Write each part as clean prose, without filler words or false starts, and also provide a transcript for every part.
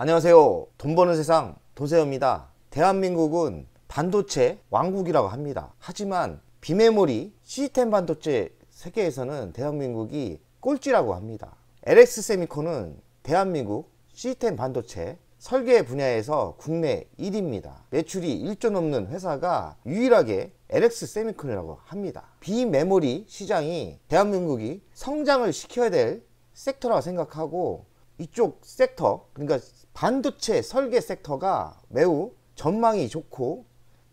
안녕하세요. 돈 버는 세상 도세호입니다. 대한민국은 반도체 왕국이라고 합니다. 하지만 비메모리 시스템 반도체 세계에서는 대한민국이 꼴찌라고 합니다. LX세미콘은 대한민국 시스템 반도체 설계 분야에서 국내 1위입니다. 매출이 1조 넘는 회사가 유일하게 LX세미콘이라고 합니다. 비메모리 시장이 대한민국이 성장을 시켜야 될 섹터라고 생각하고, 이쪽 섹터, 그러니까 반도체 설계 섹터가 매우 전망이 좋고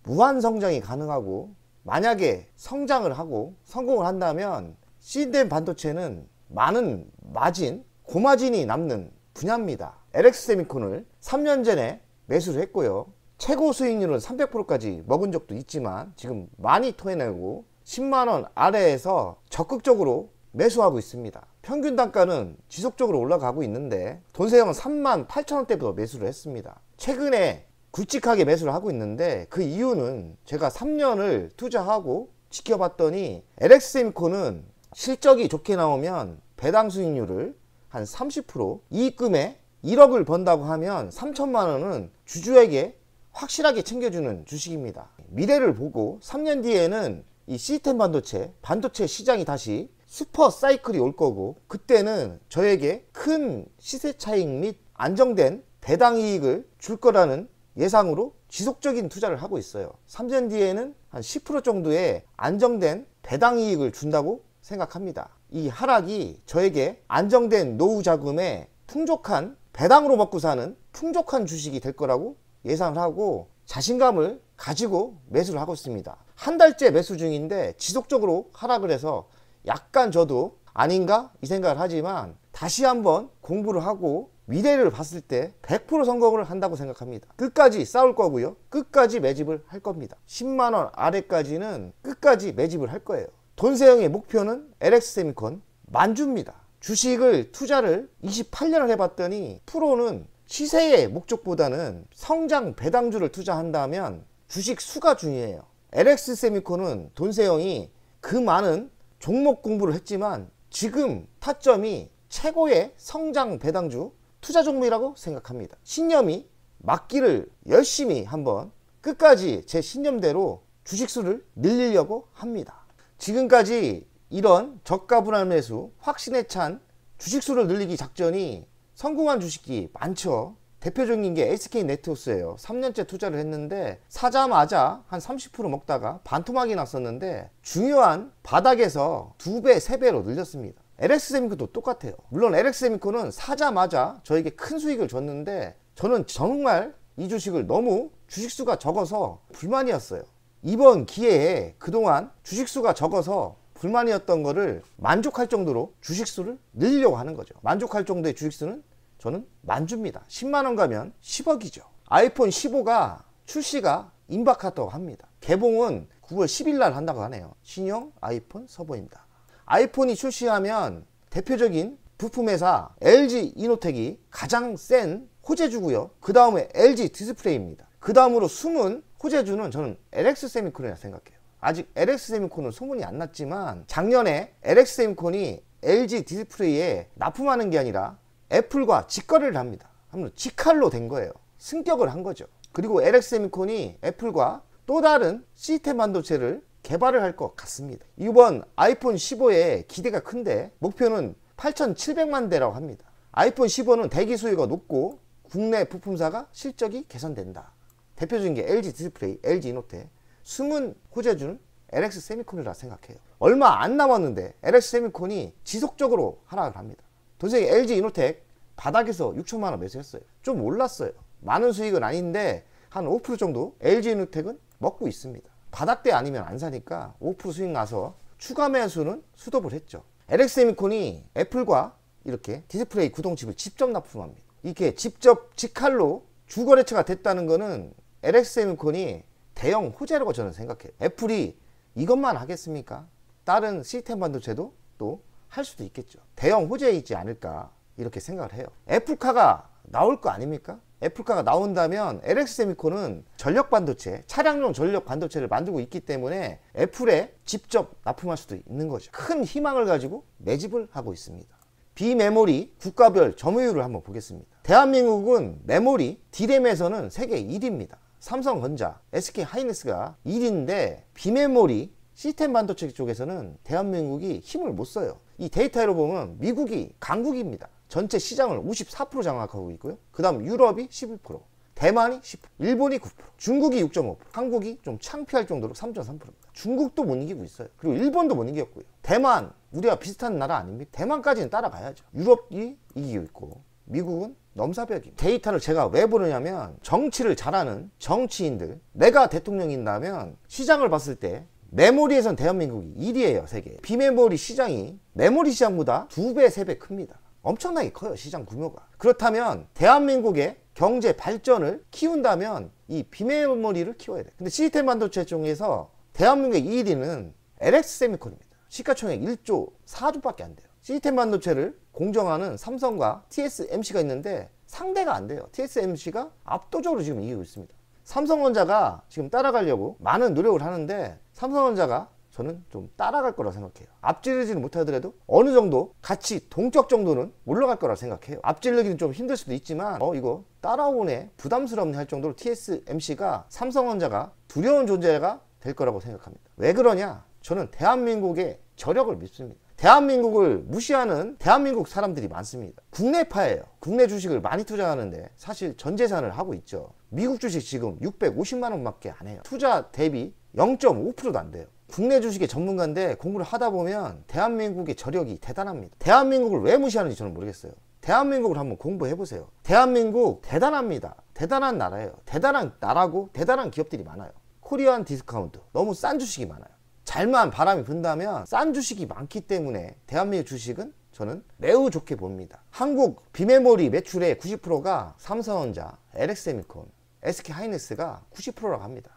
무한 성장이 가능하고, 만약에 성장을 하고 성공을 한다면 시스템 반도체는 많은 마진, 고마진이 남는 분야입니다. LX세미콘을 3년 전에 매수를 했고요. 최고 수익률은 300%까지 먹은 적도 있지만 지금 많이 토해내고 10만원 아래에서 적극적으로 매수하고 있습니다. 평균 단가는 지속적으로 올라가고 있는데 돈세형은 38,000원대부터 매수를 했습니다. 최근에 굵직하게 매수를 하고 있는데 그 이유는 제가 3년을 투자하고 지켜봤더니 LX세미콘은 실적이 좋게 나오면 배당 수익률을 한 30%, 이익금에 1억을 번다고 하면 3천만원은 주주에게 확실하게 챙겨주는 주식입니다. 미래를 보고 3년 뒤에는 이 시스템 반도체 시장이 다시 슈퍼 사이클이 올 거고, 그때는 저에게 큰 시세 차익 및 안정된 배당 이익을 줄 거라는 예상으로 지속적인 투자를 하고 있어요. 3년 뒤에는 한 10% 정도의 안정된 배당 이익을 준다고 생각합니다. 이 하락이 저에게 안정된 노후 자금에 풍족한 배당으로 먹고 사는 풍족한 주식이 될 거라고 예상을 하고 자신감을 가지고 매수를 하고 있습니다. 한 달째 매수 중인데 지속적으로 하락을 해서 약간 저도 아닌가 이 생각을 하지만 다시 한번 공부를 하고 미래를 봤을 때 100% 성공을 한다고 생각합니다. 끝까지 싸울 거고요. 끝까지 매집을 할 겁니다. 10만원 아래까지는 끝까지 매집을 할 거예요. 돈세형의 목표는 LX세미콘 만주입니다. 주식을 투자를 28년을 해봤더니 프로는 시세의 목적보다는 성장 배당주를 투자한다면 주식 수가 중요해요. LX세미콘은 돈세형이 그 많은 종목 공부를 했지만 지금 타점이 최고의 성장 배당주 투자 종목이라고 생각합니다. 신념이 맞기를 열심히 한번 끝까지 제 신념대로 주식수를 늘리려고 합니다. 지금까지 이런 저가 분할 매수 확신에 찬 주식수를 늘리기 작전이 성공한 주식이 많죠. 대표적인 게 SK네트워크예요. 3년째 투자를 했는데 사자마자 한 30% 먹다가 반토막이 났었는데 중요한 바닥에서 2배, 3배로 늘렸습니다. LX세미콘도 똑같아요. 물론 LX세미콘은 사자마자 저에게 큰 수익을 줬는데 저는 정말 이 주식을 너무 주식수가 적어서 불만이었어요. 이번 기회에 그동안 주식수가 적어서 불만이었던 거를 만족할 정도로 주식수를 늘리려고 하는 거죠. 만족할 정도의 주식수는 저는 만주입니다. 10만원 가면 10억이죠. 아이폰 15가 출시가 임박하다고 합니다. 개봉은 9월 10일 날 한다고 하네요. 신형 아이폰 서버입니다. 아이폰이 출시하면 대표적인 부품회사 LG 이노텍이 가장 센 호재주고요. 그 다음에 LG 디스플레이입니다. 그 다음으로 숨은 호재주는 저는 LX세미콘이라 생각해요. 아직 LX세미콘은 소문이 안 났지만 작년에 LX세미콘이 LG 디스플레이에 납품하는 게 아니라 애플과 직거래를 합니다. 한번 직할로 된 거예요. 승격을 한 거죠. 그리고 LX세미콘이 애플과 또 다른 시스템 반도체를 개발을 할 것 같습니다. 이번 아이폰 15에 기대가 큰데 목표는 8,700만 대라고 합니다. 아이폰 15는 대기 수요가 높고 국내 부품사가 실적이 개선된다. 대표적인 게 LG 디스플레이, LG 이노텍. 숨은 호재주는 LX세미콘이라 생각해요. 얼마 안 남았는데 LX세미콘이 지속적으로 하락을 합니다. 도저히 LG 이노텍 바닥에서 6천만원 매수했어요. 좀 올랐어요. 많은 수익은 아닌데 한 5% 정도 LG 이노텍은 먹고 있습니다. 바닥대 아니면 안 사니까 5% 수익 나서 추가 매수는 수dob을 했죠. LX세미콘이 애플과 이렇게 디스플레이 구동칩을 직접 납품합니다. 이렇게 직접 직할로 주거래처가 됐다는 거는 LX세미콘이 대형 호재라고 저는 생각해요. 애플이 이것만 하겠습니까? 다른 시스템 반도체도 또 할 수도 있겠죠. 대형 호재이지 않을까 이렇게 생각을 해요. 애플카가 나올 거 아닙니까? 애플카가 나온다면 LX세미콘은 전력 반도체, 차량용 전력 반도체를 만들고 있기 때문에 애플에 직접 납품할 수도 있는 거죠. 큰 희망을 가지고 매집을 하고 있습니다. 비메모리 국가별 점유율을 한번 보겠습니다. 대한민국은 메모리 D램에서는 세계 1위입니다. 삼성전자, SK하이닉스가 1위인데 비메모리 시스템 반도체 쪽에서는 대한민국이 힘을 못 써요. 이 데이터로 보면 미국이 강국입니다. 전체 시장을 54% 장악하고 있고요. 그 다음 유럽이 11%, 대만이 10%, 일본이 9%, 중국이 6.5%, 한국이 좀 창피할 정도로 3.3%입니다. 중국도 못 이기고 있어요. 그리고 일본도 못 이겼고요. 대만, 우리와 비슷한 나라 아닙니까? 대만까지는 따라가야죠. 유럽이 이기고 있고 미국은 넘사벽입니다. 데이터를 제가 왜 보느냐면 정치를 잘하는 정치인들, 내가 대통령인다면 시장을 봤을 때 메모리에선 대한민국이 1위예요. 세계. 비메모리 시장이 메모리 시장보다 2배, 3배 큽니다. 엄청나게 커요. 시장 규모가. 그렇다면 대한민국의 경제 발전을 키운다면 이 비메모리를 키워야 돼요. 근데 시스템 반도체 중에서 대한민국의 1위는 LX세미콘입니다. 시가총액 1조 4조밖에 안 돼요. 시스템 반도체를 공정하는 삼성과 TSMC가 있는데 상대가 안 돼요. TSMC가 압도적으로 지금 이기고 있습니다. 삼성전자가 지금 따라가려고 많은 노력을 하는데 삼성전자가 저는 좀 따라갈 거라고 생각해요. 앞지르지는 못하더라도 어느 정도 같이 동격 정도는 올라갈 거라고 생각해요. 앞지르기는 좀 힘들 수도 있지만 이거 따라오네, 부담스럽네 할 정도로 TSMC가 삼성전자가 두려운 존재가 될 거라고 생각합니다. 왜 그러냐? 저는 대한민국의 저력을 믿습니다. 대한민국을 무시하는 대한민국 사람들이 많습니다. 국내파예요. 국내 주식을 많이 투자하는데 사실 전 재산을 하고 있죠. 미국 주식 지금 650만 원밖에 안 해요. 투자 대비 0.5%도 안 돼요. 국내 주식의 전문가인데 공부를 하다 보면 대한민국의 저력이 대단합니다. 대한민국을 왜 무시하는지 저는 모르겠어요. 대한민국을 한번 공부해 보세요. 대한민국 대단합니다. 대단한 나라예요. 대단한 나라고 대단한 기업들이 많아요. 코리안 디스카운트, 너무 싼 주식이 많아요. 잘만 바람이 분다면 싼 주식이 많기 때문에 대한민국 주식은 저는 매우 좋게 봅니다. 한국 비메모리 매출의 90%가 삼성전자, LX세미콘, SK하이닉스가 90%라고 합니다.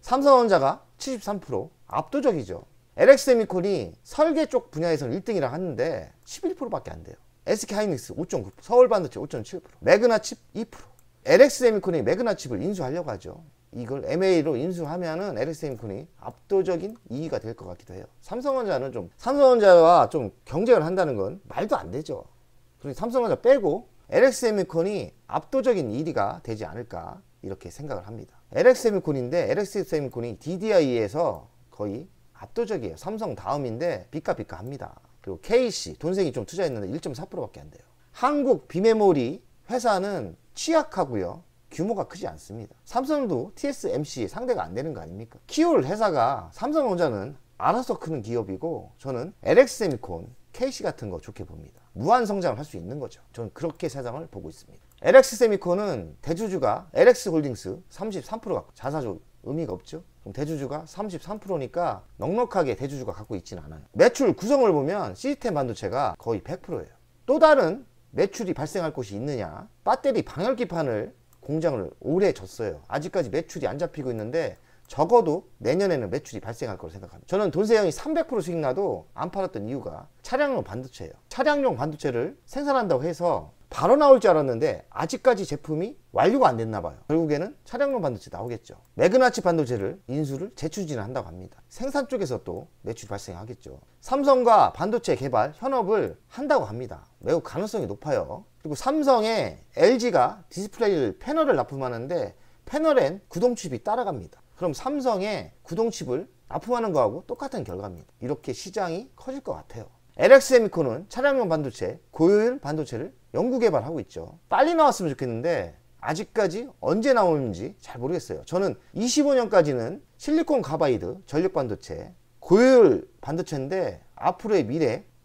삼성전자가 73%, 압도적이죠. LX세미콘이 설계 쪽 분야에서는 1등이라 하는데 11%밖에 안 돼요. SK하이닉스 5.9%, 서울반도체 5.7%, 매그나칩 2%. LX세미콘이 매그나칩을 인수하려고 하죠. 이걸 MA로 인수하면은 LX세미콘이 압도적인 이익가 될 것 같기도 해요. 삼성전자와 좀 경쟁을 한다는 건 말도 안 되죠. 그리고 삼성전자 빼고 LX세미콘이 압도적인 1위가 되지 않을까 이렇게 생각을 합니다. LX세미콘인데 LX세미콘이 DDI에서 거의 압도적이에요. 삼성 다음인데 비까비까 합니다. 그리고 KC 돈생이 좀 투자했는데 1.4%밖에 안 돼요. 한국 비메모리 회사는 취약하고요. 규모가 크지 않습니다. 삼성도 TSMC 상대가 안 되는 거 아닙니까? 키울 회사가 삼성전자는 알아서 크는 기업이고 저는 LX세미콘, KC 같은 거 좋게 봅니다. 무한 성장을 할 수 있는 거죠. 저는 그렇게 세상을 보고 있습니다. LX세미콘은 대주주가 LX홀딩스 33% 갖고 자사주 의미가 없죠. 그럼 대주주가 33%니까 넉넉하게 대주주가 갖고 있지는 않아요. 매출 구성을 보면 시스템 반도체가 거의 100%예요. 또 다른 매출이 발생할 곳이 있느냐? 배터리 방열기판을 공장을 오래 졌어요. 아직까지 매출이 안 잡히고 있는데 적어도 내년에는 매출이 발생할 거라고 생각합니다. 저는 돈세형이 300% 수익 나도 안 팔았던 이유가 차량용 반도체예요. 차량용 반도체를 생산한다고 해서 바로 나올 줄 알았는데 아직까지 제품이 완료가 안 됐나 봐요. 결국에는 차량용 반도체 나오겠죠. 매그나칩 반도체를 인수를 재추진을 한다고 합니다. 생산 쪽에서 또 매출이 발생하겠죠. 삼성과 반도체 개발 현업을 한다고 합니다. 매우 가능성이 높아요. 그리고 삼성에 LG가 디스플레이 패널을 납품하는데 패널엔 구동칩이 따라갑니다. 그럼 삼성에 구동칩을 납품하는 거하고 똑같은 결과입니다. 이렇게 시장이 커질 것 같아요. LX세미콘은 차량용 반도체, 고효율 반도체를 연구 개발하고 있죠. 빨리 나왔으면 좋겠는데 아직까지 언제 나오는지 잘 모르겠어요. 저는 25년까지는 실리콘 가바이드, 전력 반도체, 고효율 반도체인데 앞으로의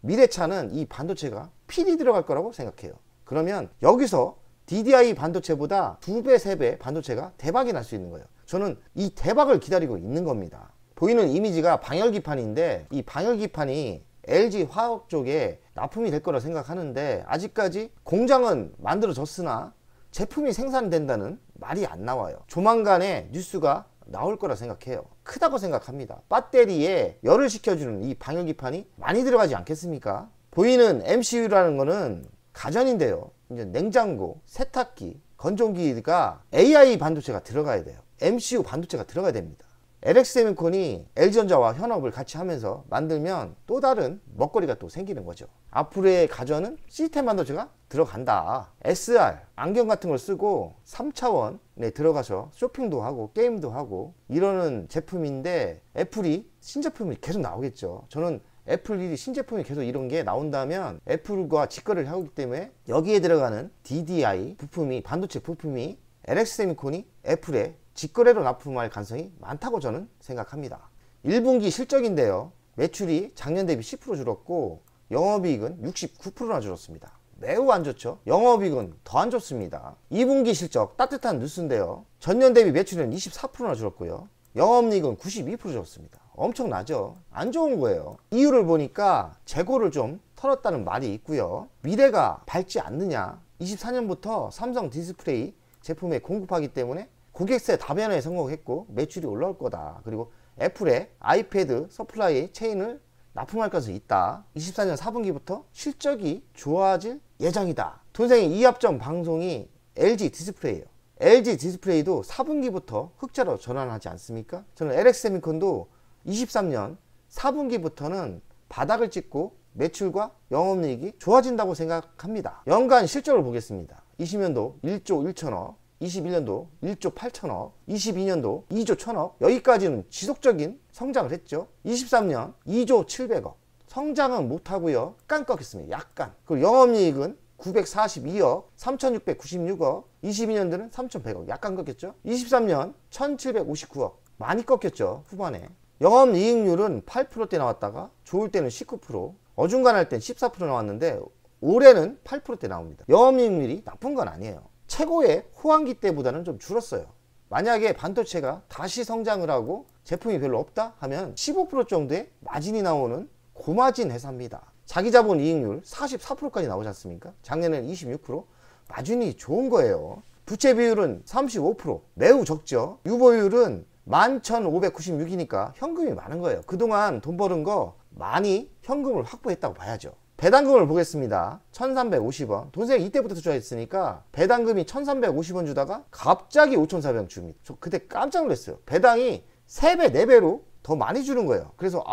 미래차는 이 반도체가 필히 들어갈 거라고 생각해요. 그러면 여기서 DDI 반도체보다 2배, 3배 반도체가 대박이 날 수 있는 거예요. 저는 이 대박을 기다리고 있는 겁니다. 보이는 이미지가 방열기판인데 이 방열기판이 LG 화학 쪽에 납품이 될 거라 생각하는데 아직까지 공장은 만들어졌으나 제품이 생산된다는 말이 안 나와요. 조만간에 뉴스가 나올 거라 생각해요. 크다고 생각합니다. 배터리에 열을 식혀주는 이 방열기판이 많이 들어가지 않겠습니까? 보이는 MCU라는 거는 가전인데요. 이제 냉장고, 세탁기, 건조기가 AI 반도체가 들어가야 돼요. MCU 반도체가 들어가야 됩니다. LX세미콘이 LG전자와 협업을 같이 하면서 만들면 또 다른 먹거리가 또 생기는 거죠. 앞으로의 가전은 시스템 반도체가 들어간다. SR 안경 같은 걸 쓰고 3차원에 들어가서 쇼핑도 하고 게임도 하고 이러는 제품인데, 애플이 신제품이 계속 나오겠죠. 저는 애플이 신제품이 계속 이런 게 나온다면 애플과 직거래를 하고 있기 때문에 여기에 들어가는 DDI 부품이, 반도체 부품이 LX세미콘이 애플에 직거래로 납품할 가능성이 많다고 저는 생각합니다. 1분기 실적인데요, 매출이 작년 대비 10% 줄었고 영업이익은 69%나 줄었습니다. 매우 안 좋죠. 영업이익은 더 안 좋습니다. 2분기 실적 따뜻한 뉴스인데요, 전년 대비 매출은 24%나 줄었고요, 영업이익은 92% 줄었습니다. 엄청나죠. 안 좋은 거예요. 이유를 보니까 재고를 좀 털었다는 말이 있고요, 미래가 밝지 않느냐. 24년부터 삼성 디스플레이 제품에 공급하기 때문에 고객세 다변화에 성공했고 매출이 올라올 거다. 그리고 애플의 아이패드 서플라이 체인을 납품할 가능성이 있다. 24년 4분기부터 실적이 좋아질 예정이다. 돈생의 이합점 방송이 LG 디스플레이예요. LG 디스플레이도 4분기부터 흑자로 전환하지 않습니까? 저는 LX세미콘도 23년 4분기부터는 바닥을 찍고 매출과 영업이익이 좋아진다고 생각합니다. 연간 실적을 보겠습니다. 20년도 1조 1천억, 21년도 1조 8천억, 22년도 2조 1천억, 여기까지는 지속적인 성장을 했죠. 23년 2조 700억, 성장은 못하고요, 약간 꺾였습니다. 약간. 그리고 영업이익은 942억, 3696억, 22년도는 3100억, 약간 꺾였죠. 23년 1759억, 많이 꺾였죠, 후반에. 영업이익률은 8%대 나왔다가 좋을 때는 19%, 어중간할 땐 14% 나왔는데 올해는 8%대 나옵니다. 영업이익률이 나쁜 건 아니에요. 최고의 호황기 때보다는 좀 줄었어요. 만약에 반도체가 다시 성장을 하고 제품이 별로 없다 하면 15% 정도의 마진이 나오는 고마진 회사입니다. 자기자본 이익률 44%까지 나오지 않습니까? 작년에는 26%, 마진이 좋은 거예요. 부채 비율은 35%, 매우 적죠. 유보율은 11,596이니까 현금이 많은 거예요. 그동안 돈 버는 거 많이 현금을 확보했다고 봐야죠. 배당금을 보겠습니다. 1350원. 돈생 이때부터 투자했으니까 배당금이 1350원 주다가 갑자기 5400원 줍니다. 저 그때 깜짝 놀랐어요. 배당이 3배, 4배로 더 많이 주는 거예요. 그래서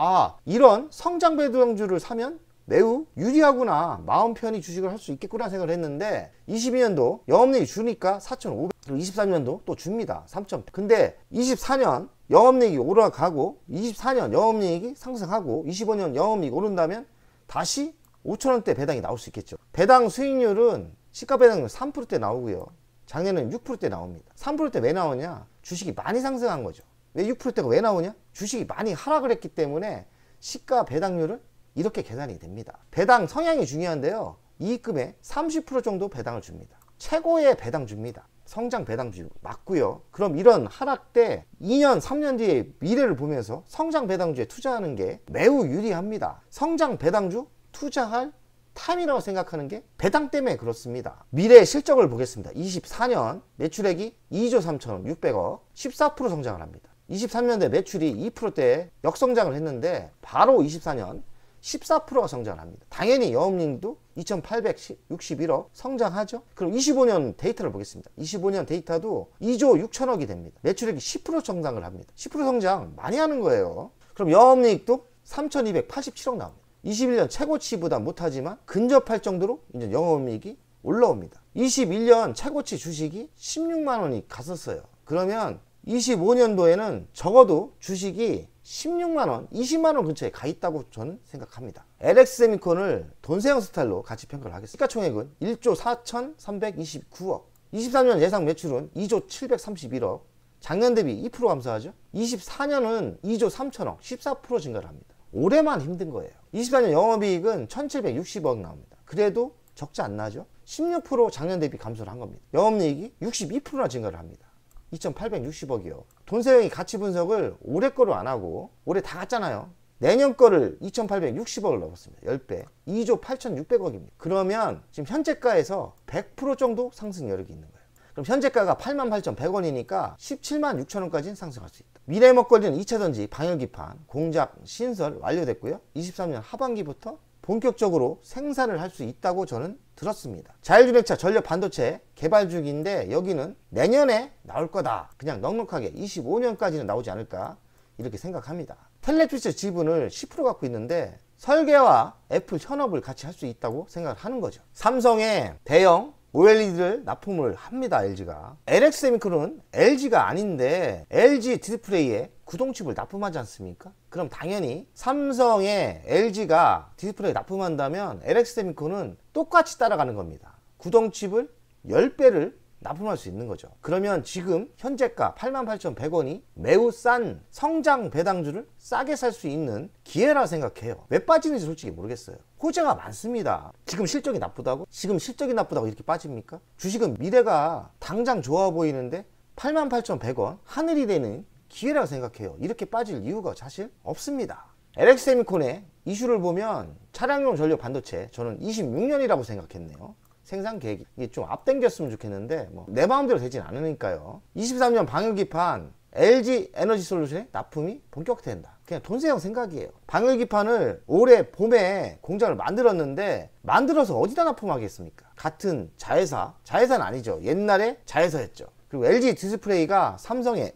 이런 성장 배당주를 사면 매우 유리하구나, 마음 편히 주식을 할 수 있겠구나 생각을 했는데, 22년도 영업이익이 주니까 4,500, 그리고 23년도 또 줍니다. 3,000. 근데 24년 영업이익이 올라가고 24년 영업이익이 상승하고 25년 영업이익이 오른다면 다시 5,000원대 배당이 나올 수 있겠죠. 배당 수익률은 시가배당률 3%대 나오고요, 작년에는 6%대 나옵니다. 3%대 왜 나오냐? 주식이 많이 상승한 거죠. 왜 6%대가 왜 나오냐? 주식이 많이 하락을 했기 때문에 시가 배당률은 이렇게 계산이 됩니다. 배당 성향이 중요한데요, 이익금의 30% 정도 배당을 줍니다. 최고의 배당 줍니다. 성장 배당주 맞고요. 그럼 이런 하락 때 2년 3년 뒤에 미래를 보면서 성장 배당주에 투자하는 게 매우 유리합니다. 성장 배당주 투자할 타임이라고 생각하는 게 배당 때문에 그렇습니다. 미래 실적을 보겠습니다. 24년 매출액이 2조 3,600억, 14% 성장을 합니다. 23년대 매출이 2%대 역성장을 했는데 바로 24년 14%가 성장을 합니다. 당연히 영업이익도 2861억 성장하죠. 그럼 25년 데이터를 보겠습니다. 25년 데이터도 2조 6천억이 됩니다. 매출액이 10% 성장을 합니다. 10% 성장 많이 하는 거예요. 그럼 영업이익도 3287억 나옵니다. 21년 최고치보다 못하지만 근접할 정도로 이제 영업이익이 올라옵니다. 21년 최고치 주식이 16만원이 갔었어요. 그러면 25년도에는 적어도 주식이 16만원, 20만원 근처에 가 있다고 저는 생각합니다. LX세미콘을 돈세형 스타일로 같이 평가를 하겠습니다. 시가총액은 1조 4,329억, 23년 예상 매출은 2조 731억, 작년 대비 2% 감소하죠. 24년은 2조 3천억, 14% 증가를 합니다. 올해만 힘든 거예요. 24년 영업이익은 1,760억 나옵니다. 그래도 적지 않나죠? 16% 작년 대비 감소를 한 겁니다. 영업이익이 62%나 증가를 합니다. 2,860억이요. 돈세형이 가치 분석을 올해 거로 안 하고 올해 다 갔잖아요. 내년 거를 2,860억을 넣었습니다. 10배. 2조 8,600억입니다. 그러면 지금 현재가에서 100% 정도 상승 여력이 있는 거예요. 그럼 현재가가 88,100원이니까 17만 6천원까지는 상승할 수 있다. 미래 먹거리는 2차전지 방열기판 공작 신설 완료됐고요. 23년 하반기부터 본격적으로 생산을 할 수 있다고 저는 들었습니다. 자율주행차 전력 반도체 개발 중인데 여기는 내년에 나올 거다. 그냥 넉넉하게 25년까지는 나오지 않을까. 이렇게 생각합니다. 텔레피스 지분을 10% 갖고 있는데 설계와 애플 현업을 같이 할 수 있다고 생각을 하는 거죠. 삼성의 대형 OLED를 납품을 합니다. LG가. LX세미콘은 LG가 아닌데 LG 디스플레이에 구동칩을 납품하지 않습니까? 그럼 당연히 삼성의 LG가 디스플레이 납품한다면 LX세미콘은 똑같이 따라가는 겁니다. 구동칩을 10배를 납품할 수 있는 거죠. 그러면 지금 현재가 88,100원이 매우 싼 성장 배당주를 싸게 살 수 있는 기회라 생각해요. 왜 빠지는지 솔직히 모르겠어요. 호재가 많습니다. 지금 실적이 나쁘다고? 지금 실적이 나쁘다고 이렇게 빠집니까? 주식은 미래가 당장 좋아 보이는데 88,100원 하늘이 되는 기회라고 생각해요. 이렇게 빠질 이유가 사실 없습니다. LX세미콘의 이슈를 보면 차량용 전력 반도체 저는 26년이라고 생각했네요. 생산 계획이 이게 좀 앞당겼으면 좋겠는데 내 마음대로 되진 않으니까요. 23년 방열기판 LG 에너지솔루션의 납품이 본격화된다. 그냥 돈세형 생각이에요. 방열기판을 올해 봄에 공장을 만들었는데 만들어서 어디다 납품하겠습니까? 같은 자회사는 아니죠. 옛날에 자회사였죠. 그리고 LG 디스플레이가 삼성의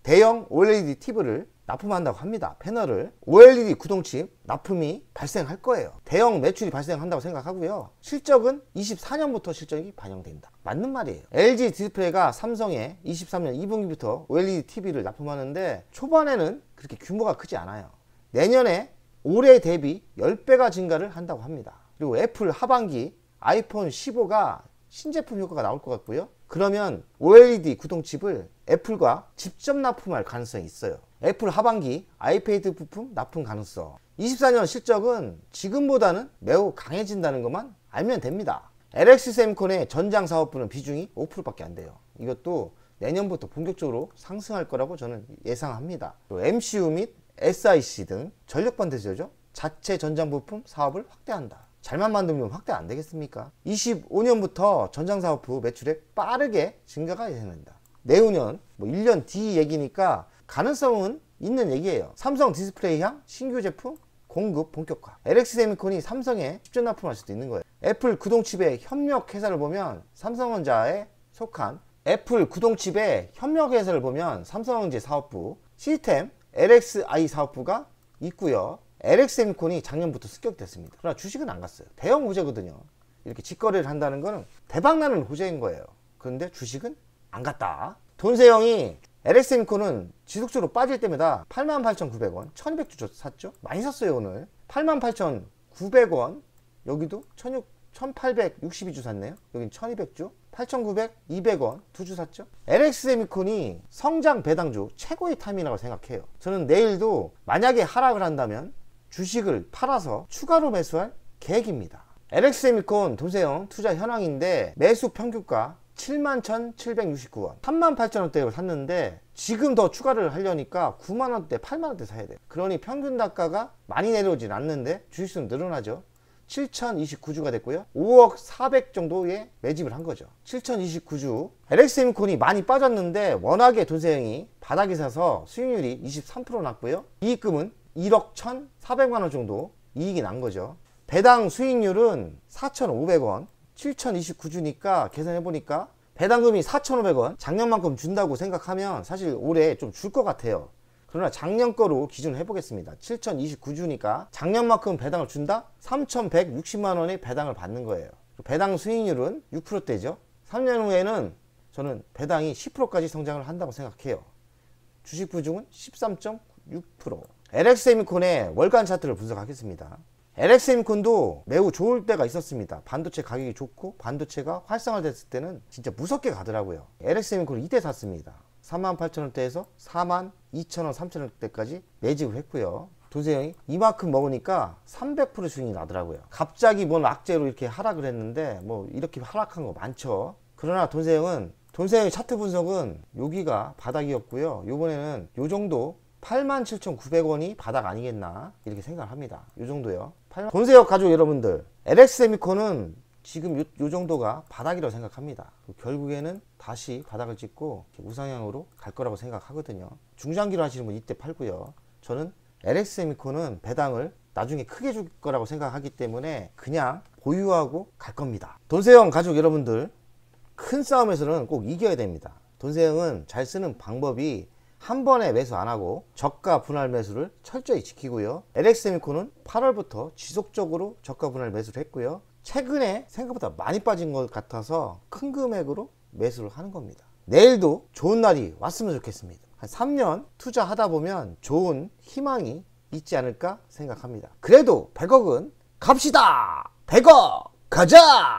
대형 OLED TV를 납품한다고 합니다. 패널을 OLED 구동칩 납품이 발생할 거예요. 대형 매출이 발생한다고 생각하고요. 실적은 24년부터 실적이 반영된다. 맞는 말이에요. LG 디스플레이가 삼성에 23년 2분기부터 OLED TV를 납품하는데 초반에는 그렇게 규모가 크지 않아요. 내년에 올해 대비 10배가 증가를 한다고 합니다. 그리고 애플 하반기 아이폰 15가 신제품 효과가 나올 것 같고요. 그러면 OLED 구동칩을 애플과 직접 납품할 가능성이 있어요. 애플 하반기 아이패드 부품 납품 가능성. 24년 실적은 지금보다는 매우 강해진다는 것만 알면 됩니다. LX세미콘의 전장사업부는 비중이 5%밖에 안 돼요. 이것도 내년부터 본격적으로 상승할 거라고 저는 예상합니다. MCU 및 SIC 등 전력반도체죠. 자체 전장 부품 사업을 확대한다. 잘만 만들면 확대 안 되겠습니까? 25년부터 전장사업부 매출액 빠르게 증가가 예상된다. 내후년 1년 뒤 얘기니까 가능성은 있는 얘기예요. 삼성 디스플레이향 신규 제품 공급 본격화. LX세미콘이 삼성에 직접 납품할 수도 있는 거예요. 애플 구동칩의 협력 회사를 보면 삼성전자에 속한 삼성전자 사업부 시스템 LXI 사업부가 있고요. LX세미콘이 작년부터 습격됐습니다. 그러나 주식은 안 갔어요. 대형 호재거든요. 이렇게 직거래를 한다는 거는 대박나는 호재인 거예요. 그런데 주식은 안 갔다. 돈세형이 LX세미콘은 지속적으로 빠질 때마다 88,900원 1200주 샀죠. 많이 샀어요. 오늘 88,900원 여기도 1862주 샀네요. 여긴 1200주 8,900, 200원 두 주 샀죠. LX세미콘이 성장 배당주 최고의 타이밍이라고 생각해요. 저는 내일도 만약에 하락을 한다면 주식을 팔아서 추가로 매수할 계획입니다. LX세미콘 돈세형 투자 현황인데 매수 평균가 71,769원 38,000원대로 샀는데 지금 더 추가를 하려니까 9만원대 8만원대 사야 돼요. 그러니 평균 단가가 많이 내려오진 않는데 주식수는 늘어나죠. 7,029주가 됐고요. 5억 400 정도에 매집을 한 거죠. 7,029주. LX세미콘이 많이 빠졌는데 워낙에 돈세형이 바닥에 사서 수익률이 23% 났고요. 이익금은 1억 1,400만원 정도 이익이 난 거죠. 배당 수익률은 4,500원 7,029주니까 계산해보니까 배당금이 4,500원 작년만큼 준다고 생각하면 사실 올해 좀 줄 것 같아요. 그러나 작년 거로 기준을 해보겠습니다. 7,029주니까 작년만큼 배당을 준다? 3,160만원의 배당을 받는 거예요. 배당 수익률은 6%대죠. 3년 후에는 저는 배당이 10%까지 성장을 한다고 생각해요. 주식 비중은 13.6%. LX세미콘의 월간 차트를 분석하겠습니다. LX세미콘도 매우 좋을 때가 있었습니다. 반도체 가격이 좋고 반도체가 활성화됐을 때는 진짜 무섭게 가더라고요. LX세미콘을 이때 샀습니다. 38,000원대에서 42,000원, 3,000원대까지 매집을 했고요. 돈세형이 이만큼 먹으니까 300% 수익이 나더라고요. 갑자기 뭔 악재로 이렇게 하락을 했는데 이렇게 하락한 거 많죠. 그러나 돈세형의 차트 분석은 여기가 바닥이었고요. 요번에는 요 정도 87,900원이 바닥 아니겠나 이렇게 생각을 합니다. 요 정도요. 돈세형 가족 여러분들, LX세미콘은 지금 요 정도가 바닥이라고 생각합니다. 결국에는 다시 바닥을 찍고 우상향으로 갈 거라고 생각하거든요. 중장기로 하시는 분 이때 팔고요. 저는 LX세미콘은 배당을 나중에 크게 줄 거라고 생각하기 때문에 그냥 보유하고 갈 겁니다. 돈세형 가족 여러분들, 큰 싸움에서는 꼭 이겨야 됩니다. 돈세형은 잘 쓰는 방법이 한 번에 매수 안 하고 저가 분할 매수를 철저히 지키고요. LX세미콘은 8월부터 지속적으로 저가 분할 매수를 했고요. 최근에 생각보다 많이 빠진 것 같아서 큰 금액으로 매수를 하는 겁니다. 내일도 좋은 날이 왔으면 좋겠습니다. 한 3년 투자하다 보면 좋은 희망이 있지 않을까 생각합니다. 그래도 100억은 갑시다. 100억 가자.